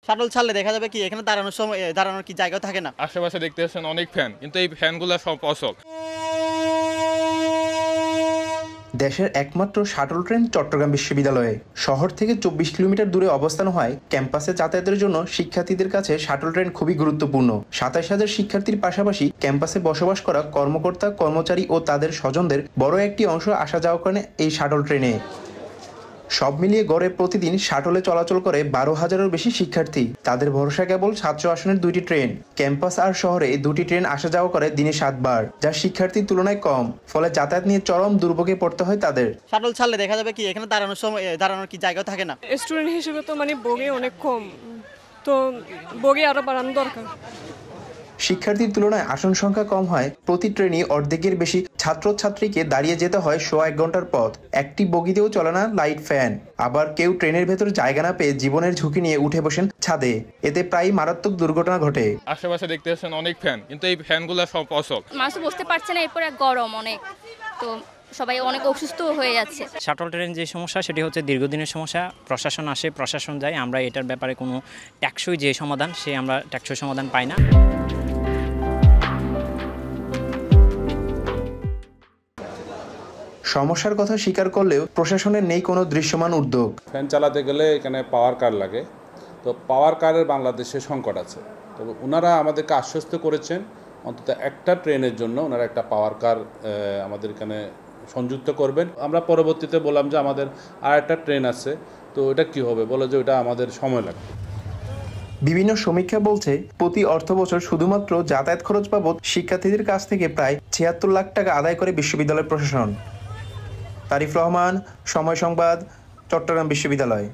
Shuttle ছাড়লে দেখা যাবে কি এখানে দাঁড়ানোর সময় দাঁড়ানোর কি জায়গা থাকে না। আশেপাশে দেখতে পাচ্ছেন অনেক ফ্যান, কিন্তু এই ফ্যানগুলো সব অচল। দেশের একমাত্র শাটল ট্রেন চট্টগ্রাম বিশ্ববিদ্যালয়ে শহর থেকে ২৪ কিলোমিটার দূরে অবস্থান হয় ক্যাম্পাসে যাতায়াতের জন্য শিক্ষার্থীদের কাছে শাটল ট্রেন খুবই গুরুত্বপূর্ণ। ২৭,০০০ শিক্ষার্থীর পাশাপাশি ক্যাম্পাসে বসবাস করা কর্মকর্তা কর্মচারী ও তাদের স্বজনদের বড় একটি অংশ আসা যাওয়া করেন এই শাটল ট্রেনে। সব মিলিয়ে গড়ে প্রতিদিন শাটলে চলাচল করে ১২,০০০-এরও বেশি শিক্ষার্থী। তাদের ভরসা কেবল ৭০০ আসনের ২টি ট্রেন। ক্যাম্পাস আর শহরে এই ২টি ট্রেন আসা যাওয়া করে দিনে ৭ বার, যা শিক্ষার্থীর তুলনায় কম। ফলে যাতায়াত নিয়ে চরম দুর্ভোগে পড়তে হয় তাদের। শাটল ছাড়লে দেখা যাবে কি এখানে দাঁড়ানোর সময় দাঁড়ানোর কি জায়গা থাকে না। স্টুডেন্ট হিসেবে তো বগি অনেক কম, তো বগি আরো বাড়ানো দরকার। শিক্ষার্থীর তুলনায় আসন সংখ্যা কম হয় প্রতি ট্রেনই অর্ধেকের বেশি ছাত্রছাত্রীকে দাঁড়িয়ে যেতে হয় ১.৫ ঘন্টার পথ। একটি বগিতেও চলে না লাইট ফ্যান। আবার কেউ ট্রেনের ভেতর জায়গা না পেয়ে জীবনের ঝুঁকি নিয়ে উঠে বসেন ছাদে। এতে প্রায় মারাত্মক দুর্ঘটনা ঘটে। আশেপাশে দেখতে পাচ্ছেন অনেক ফ্যান, কিন্তু এই ফ্যানগুলো সব অচল। মানুষ বসতে পারছে না, এরপরে গরম অনেক, তো সবাই অনেক অসুস্থ হয়ে যাচ্ছে। শাটল ট্রেন যে সমস্যা সেটি হচ্ছে দীর্ঘদিনের সমস্যা। প্রশাসন আসে, প্রশাসন যায়, আমরা এটার ব্যাপারে কোনো টেকসই যে সমাধান আমরা টেকসই সমাধান পাই না। সমস্যার কথা স্বীকার করলেও প্রশাসনের নেই কোনো দৃশ্যমান উদ্যোগ। ফ্যান চালাতে গেলে এখানে পাওয়ার কার লাগে, তো পাওয়ার কারের বাংলাদেশে সংকট আছে। তো ওনারা আমাদেরকে আশ্বস্ত করেছেন অন্তত একটা ট্রেনের জন্য ওনারা একটা পাওয়ার কার আমাদের এখানে সংযুক্ত করবেন। আমরা পরবর্তীতে বললাম যে আমাদের আর একটা ট্রেন আছে, তো এটা কি হবে, বলে যে ওটা আমাদের সময় লাগবে। বিভিন্ন সমীক্ষা বলছে প্রতি অর্থবছর শুধুমাত্র যাতায়াত খরচ বাবদ শিক্ষার্থীদের কাছ থেকে প্রায় ৭৬ লাখ টাকা আদায় করে বিশ্ববিদ্যালয় প্রশাসন। তারিফ রহমান, সময় সংবাদ, চট্টগ্রাম বিশ্ববিদ্যালয়।